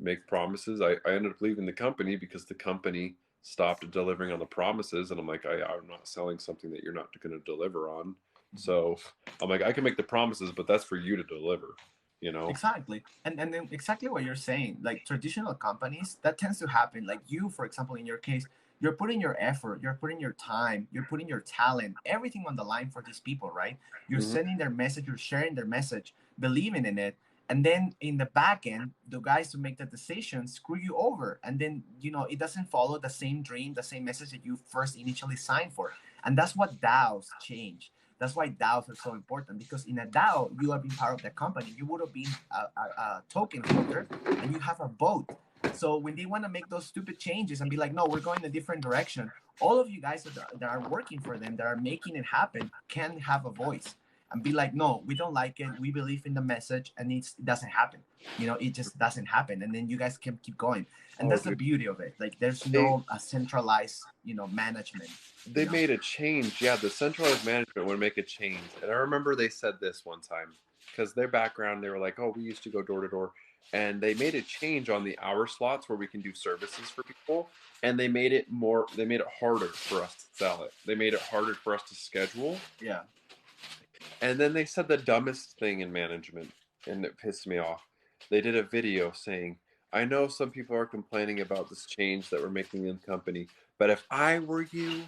make promises. I ended up leaving the company because the company stopped delivering on the promises, and I'm like, I'm not selling something that you're not going to deliver on. So I'm like, I can make the promises, but that's for you to deliver, you know? Exactly. And then exactly what you're saying, like traditional companies, that tends to happen. Like you, for example, in your case, you're putting your effort, you're putting your time, you're putting your talent, everything on the line for these people, right? You're sending their message, you're sharing their message, believing in it. And then in the back end, the guys who make the decision screw you over. And then, you know, it doesn't follow the same dream, the same message that you first initially signed for. And that's what DAOs change. That's why DAOs are so important, because in a DAO, you have been part of the company. You would have been a token holder and you have a vote. So when they want to make those stupid changes and be like, no, we're going a different direction, all of you guys that are working for them, that are making it happen, can have a voice and be like, no, we don't like it. We believe in the message, and it doesn't happen. You know, it just doesn't happen. And then you guys can keep going. And that's the beauty of it. Like there's no centralized, you know, management. They made a change. Yeah, the centralized management would make a change. And I remember they said this one time, because their background, they were like, oh, we used to go door to door. And they made a change on the hour slots where we can do services for people. And they made it harder for us to sell it. They made it harder for us to schedule. Yeah. And then they said the dumbest thing in management, and it pissed me off. They did a video saying, I know some people are complaining about this change that we're making in the company, but if I were you,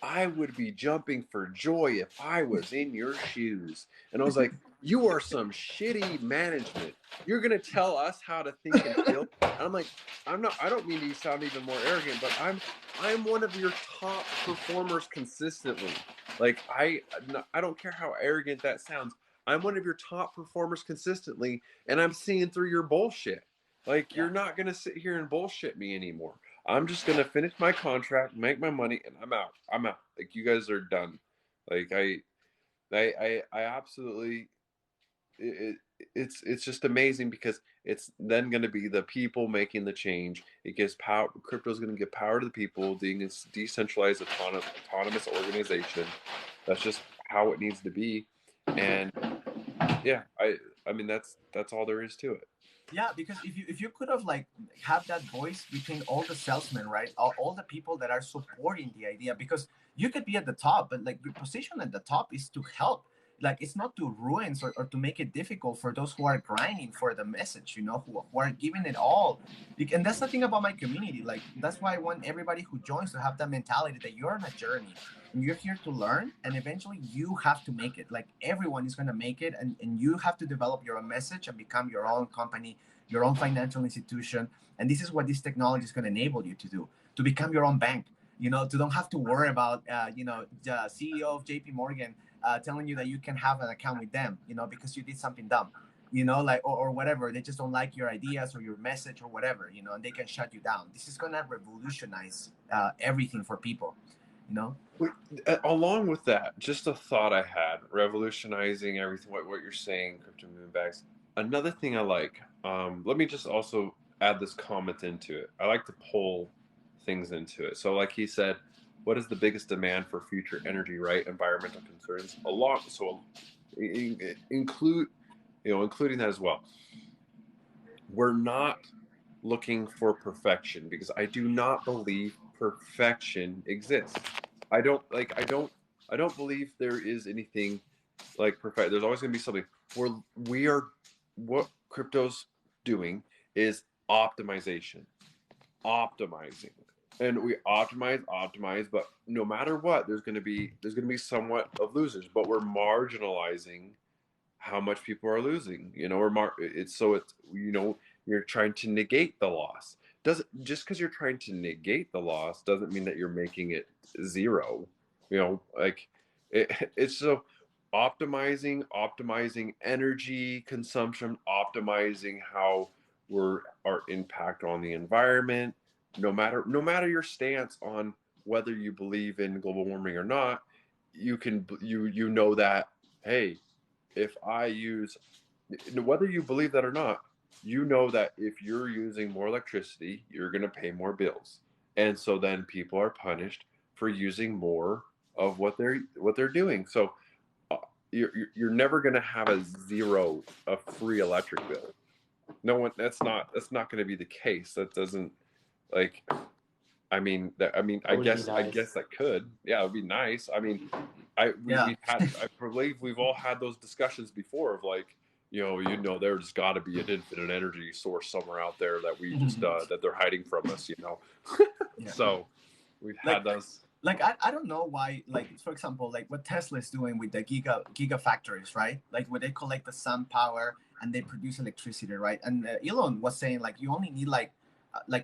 I would be jumping for joy if I was in your shoes. And I was like, you are some shitty management. You're going to tell us how to think and feel? And I'm like, I don't mean to sound even more arrogant, but I'm one of your top performers consistently. Like, I don't care how arrogant that sounds. I'm one of your top performers consistently, and I'm seeing through your bullshit. Like, you're not going to sit here and bullshit me anymore. I'm just going to finish my contract, make my money, and I'm out. Like, you guys are done. Like, I absolutely, it's just amazing, because it's then going to be the people making the change. It gives power. Crypto is going to give power to the people, being a decentralized autonomous organization. That's just how it needs to be. And yeah, I mean, that's all there is to it. Yeah, because if you could have like have that voice between all the salesmen, right? All the people that are supporting the idea, because you could be at the top, but like your position at the top is to help. Like it's not to ruin or to make it difficult for those who are grinding for the message, you know, who are giving it all. And that's the thing about my community. Like that's why I want everybody who joins to have that mentality that you're on a journey and you're here to learn, and eventually you have to make it. Like everyone is going to make it, and you have to develop your own message and become your own company, your own financial institution. And this is what this technology is going to enable you to do, to become your own bank, you know, to don't have to worry about, you know, the CEO of JP Morgan telling you that you can have an account with them, you know, because you did something dumb, you know, like, or whatever. They just don't like your ideas or your message or whatever, you know, and they can shut you down. This is going to revolutionize everything for people, you know? Along with that, just a thought I had, revolutionizing everything, what you're saying, crypto moving bags. Another thing I like, let me just also add this comment into it. I like to pull things into it. So like he said, what is the biggest demand for future energy, right? Environmental concerns. Including that as well. We're not looking for perfection, because I do not believe perfection exists. I don't believe there is anything like perfect. There's always going to be something. What crypto's doing is optimizing, and we optimize. But no matter what, there's going to be somewhat of losers. But we're marginalizing how much people are losing. You know, you're trying to negate the loss. Just because you're trying to negate the loss doesn't mean that you're making it zero. You know, like it's so optimizing energy consumption, optimizing how our impact on the environment. No matter your stance on whether you believe in global warming or not, you know that, hey, if I use, whether you believe that or not, you know that if you're using more electricity, you're going to pay more bills. And so then people are punished for using more of what they're doing. So you're never going to have a free electric bill. no one. That's not going to be the case. That doesn't like. I mean, I guess that could. Yeah, it would be nice. I mean, we've had. I believe we've all had those discussions before of like, there's got to be an infinite energy source somewhere out there that we just that they're hiding from us. So we've had those. Like I don't know why. Like for example, like what Tesla is doing with the gigafactories, right? Like where they collect the sun power and they produce electricity, right? And Elon was saying like you only need like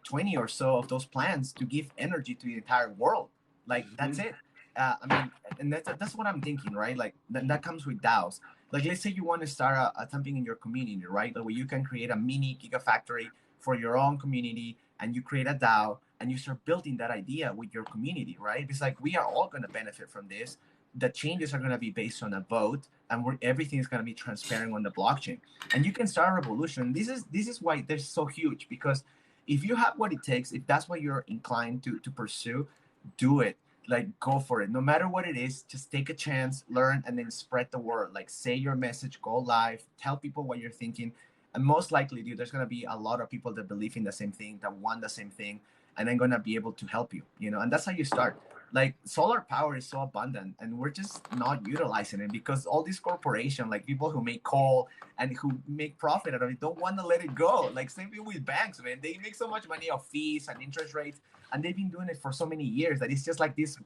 20 or so of those plants to give energy to the entire world. Like that's it. I mean, and that's what I'm thinking, right? Like that comes with DAOs. Like let's say you want to start something in your community, right? Where you can create a mini gigafactory for your own community, and you create a DAO, and you start building that idea with your community, right? It's like we are all going to benefit from this. The changes are going to be based on a vote, and everything is going to be transparent on the blockchain. And you can start a revolution. This is why they're so huge, because if you have what it takes, if that's what you're inclined to pursue, do it. Like go for it. No matter what it is, just take a chance, learn, and then spread the word. Like say your message, go live, tell people what you're thinking. And most likely, dude, there's going to be a lot of people that believe in the same thing, that want the same thing, and then going to be able to help you, and that's how you start. Like solar power is so abundant, and we're just not utilizing it because all these corporations, like people who make coal and who make profit out of it, don't want to let it go. Like same thing with banks, man. They make so much money off fees and interest rates, and they've been doing it for so many years that it's just like this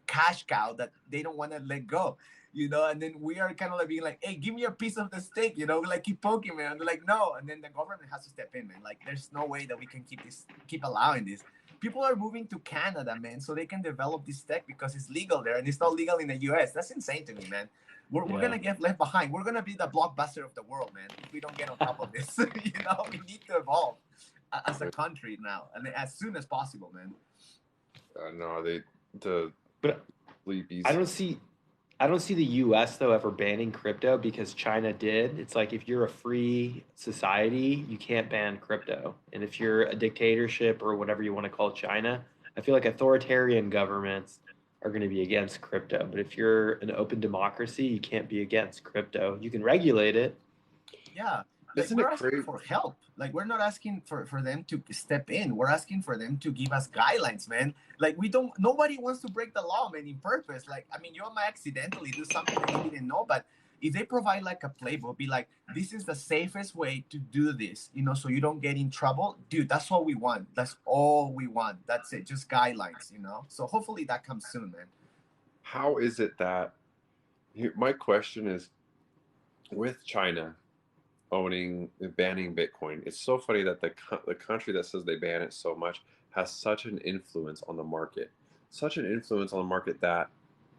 cash cow that they don't want to let go. And then we are kind of like being like, hey, give me a piece of the steak, like keep poking, man. And they're like, no. And then the government has to step in, man. Like there's no way that we can keep allowing this. People are moving to Canada, man, so they can develop this tech because it's legal there and it's not legal in the US. That's insane to me, man. We're going to get left behind. We're going to be the blockbuster of the world, man, if we don't get on top of this. We need to evolve as a country now, and as soon as possible, man. But I don't see the U.S. though ever banning crypto because China did. It's like if you're a free society, you can't ban crypto, and if you're a dictatorship or whatever you want to call China, I feel like authoritarian governments are going to be against crypto. But if you're an open democracy, you can't be against crypto. You can regulate it. Yeah. Like we're asking for help. Like we're not asking for them to step in. We're asking for them to give us guidelines, man. Like nobody wants to break the law, man, in purpose. Like, I mean, you might accidentally do something that you didn't know, but if they provide like a playbook, be like, this is the safest way to do this, so you don't get in trouble. Dude, that's what we want. That's all we want. That's it. Just guidelines, So hopefully that comes soon, man. How is it that, my question is, with China banning Bitcoin, it's so funny that the country that says they ban it so much has such an influence on the market, that,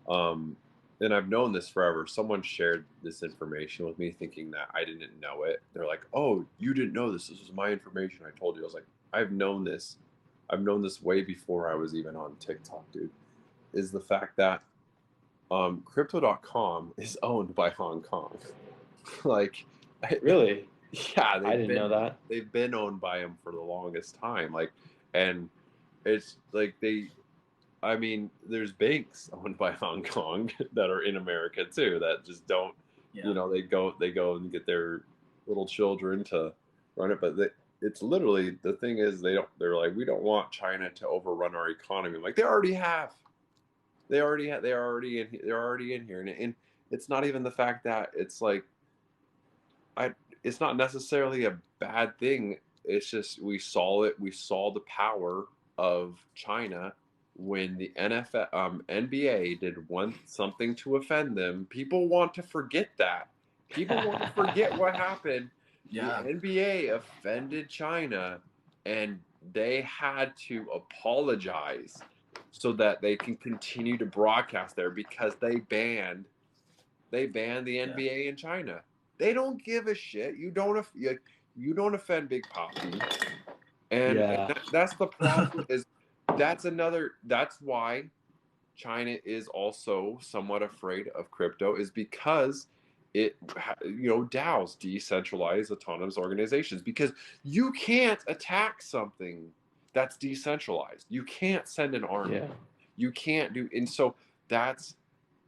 and I've known this forever. Someone shared this information with me thinking that I didn't know it. They're like, oh, you didn't know this. This was my information. I told you. I was like, I've known this way before I was even on TikTok, dude. Is the fact that crypto.com is owned by Hong Kong. Like, really? Yeah, I didn't know that. They've been owned by them for the longest time. Like, and it's like there's banks owned by Hong Kong that are in America too that just don't, they go and get their little children to run it, but it's literally, the thing is they're like, we don't want China to overrun our economy. I'm like, they already have. They're already in here, and it's not even the fact that it's like, it's not necessarily a bad thing. It's just we saw the power of China when the NBA did something to offend them. People want to forget that. People want to forget what happened. Yeah. The NBA offended China, and they had to apologize so that they can continue to broadcast there, because they banned the NBA in China. They don't give a shit. You don't offend Big Papi, and that's the problem. That's why China is also somewhat afraid of crypto, is because DAOs, decentralized autonomous organizations, because you can't attack something that's decentralized. You can't send an army. Yeah. You can't do, and so that's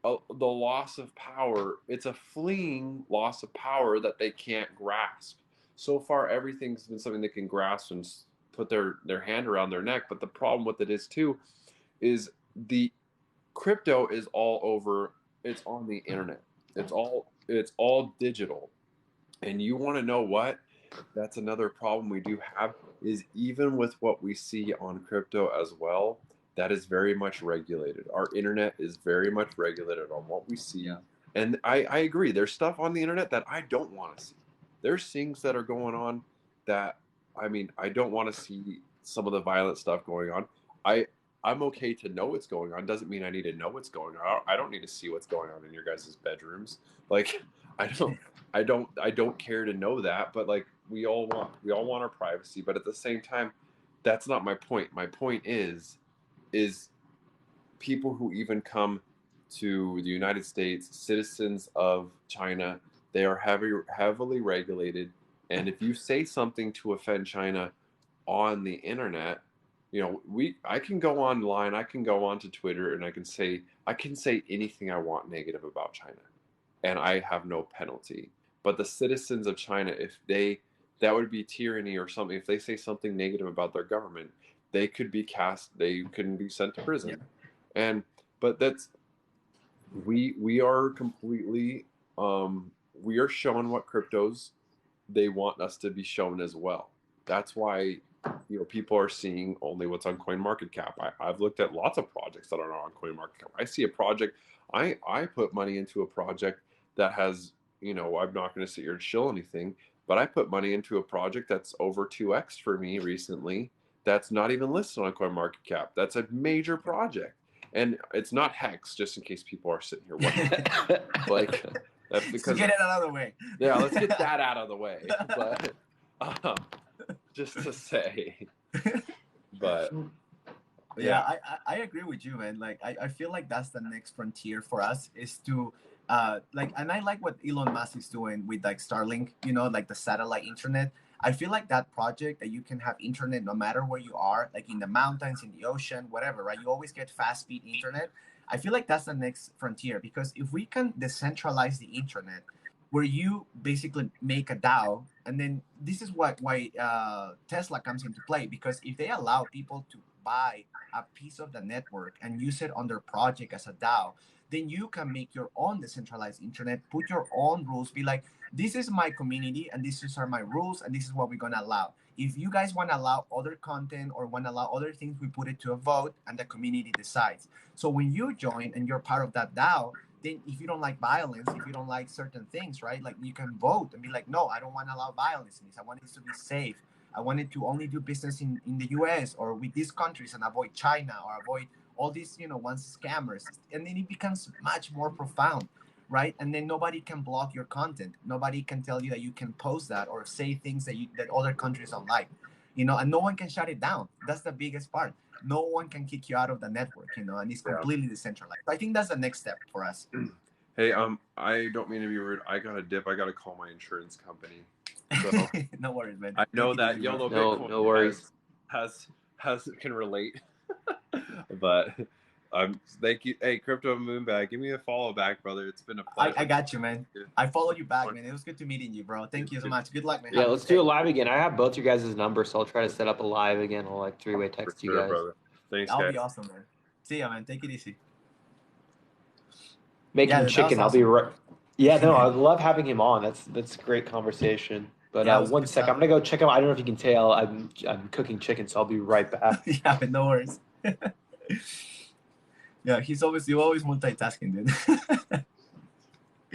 the loss of power. It's a fleeing loss of power that they can't grasp. so far everything's been something they can grasp and put their hand around their neck. But the problem with it is too, is the crypto is all over. It's on the internet. It's all digital. And you want to know what? That's another problem we do have, is even with what we see on crypto as well, that is very much regulated. Our internet is very much regulated on what we see. Yeah. And I agree. There's stuff on the internet that I don't want to see. There's things that are going on that, I mean, I don't want to see some of the violent stuff going on. I'm okay to know what's going on. Doesn't mean I need to know what's going on. I don't need to see what's going on in your guys' bedrooms. Like, I don't care to know that, but like we all want our privacy, but at the same time, that's not my point. My point is people who even come to the United States, citizens of China, they are heavily regulated. And if you say something to offend China on the internet, you know, I can go online, I can go onto Twitter, and I can say anything I want negative about China, and I have no penalty. But the citizens of China, that would be tyranny or something. If they say something negative about their government, they could be sent to prison. Yeah. But that's, we are completely, we are shown what cryptos they want us to be shown as well. That's why, you know, people are seeing only what's on CoinMarketCap. I've looked at lots of projects that are not on CoinMarketCap. I see a project, I put money into a project that has, you know, I'm not going to sit here and shill anything, but I put money into a project that's over 2x for me recently. That's not even listed on CoinMarketCap. That's a major project, and it's not Hex. Just in case people are sitting here wondering, like, that's because get it out of the way. Yeah, let's get that out of the way. But just to say, but yeah, I agree with you, man. Like, I feel like that's the next frontier for us, is to like, and I like what Elon Musk is doing with like Starlink, you know, like the satellite internet. I feel like that project that you can have internet no matter where you are, like in the mountains, in the ocean, whatever, right? You always get fast speed internet. I feel like that's the next frontier, because if we can decentralize the internet, where you basically make a DAO, and then this is why Tesla comes into play, because if they allow people to buy a piece of the network and use it on their project as a DAO, then you can make your own decentralized internet, put your own rules, be like, this is my community and these are my rules and this is what we're going to allow. If you guys want to allow other content or want to allow other things, we put it to a vote and the community decides. So when you join and you're part of that DAO, then if you don't like violence, if you don't like certain things, right, like you can vote and be like, no, I don't want to allow violence in this. I want it to be safe. I wanted to only do business in the US or with these countries and avoid China or avoid all these, you know, once scammers. And then it becomes much more profound, right? And then nobody can block your content. Nobody can tell you that you can post that or say things that other countries don't like, you know, and no one can shut it down. That's the biggest part. No one can kick you out of the network, you know, and it's completely decentralized. I think that's the next step for us. Hey, I don't mean to be rude. I got a dip. I got to call my insurance company. So no worries, man. I know that YOLO Bitcoin no worries. has can relate. But thank you. Hey, Crypto Moonbag, give me a follow back, brother. It's been a pleasure. I got you, man. I followed you back, man. It was good to meeting you, bro. Thank you so much. Good luck, man. Yeah, let's do a live again. I have both your guys' numbers, so I'll try to set up a live again. I'll like three-way text you guys. Brother. Thanks, That'll guys. be awesome, man. See ya, man. Take it easy. Making chicken. I'll be right. Yeah, no, I love having him on. That's a great conversation. But one sec, I'm gonna go check him. I don't know if you can tell. I'm cooking chicken, so I'll be right back. Yeah, no worries. Yeah, you always multitasking, dude.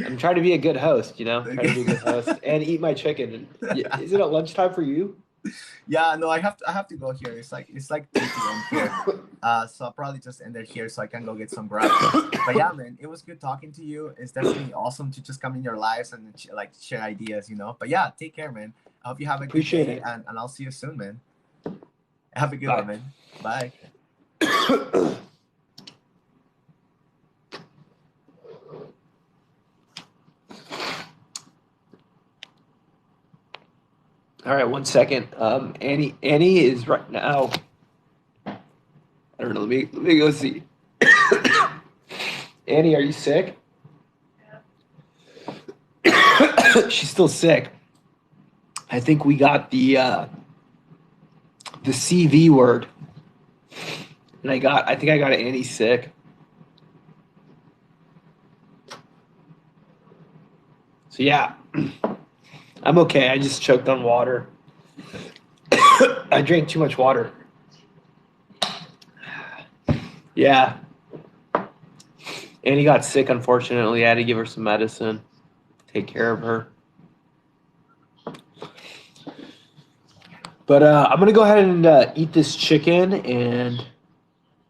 I'm trying to be a good host, you know. Trying to be a good host and eat my chicken. Is it at lunchtime for you? Yeah, no, I have to go here. It's like 3 p.m. here. So I'll probably just end it here so I can go get some grub. But yeah, man, it was good talking to you. It's definitely awesome to just come in your lives and like share ideas, you know. But yeah, take care, man. I hope you have a good day, and I'll see you soon, man. Have a good one, man. Bye. All right, 1 second. Annie is right now. I don't know. Let me go see. Annie, are you sick? Yeah. She's still sick. I think we got the CV word, and I think I got an anti-sick. So yeah, I'm okay. I just choked on water. I drank too much water. Yeah. Annie got sick, unfortunately. I had to give her some medicine, take care of her. But I'm going to go ahead and eat this chicken and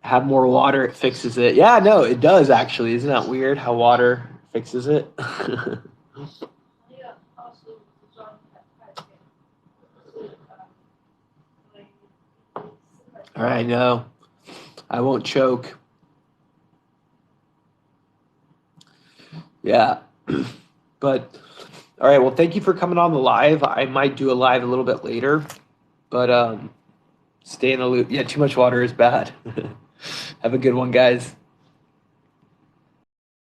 have more water. It fixes it. Yeah, no, it does actually. Isn't that weird how water fixes it? All right, no, I won't choke. Yeah. But, all right, well, thank you for coming on the live. I might do a live a little bit later, but stay in the loop. Yeah, too much water is bad. Have a good one, guys.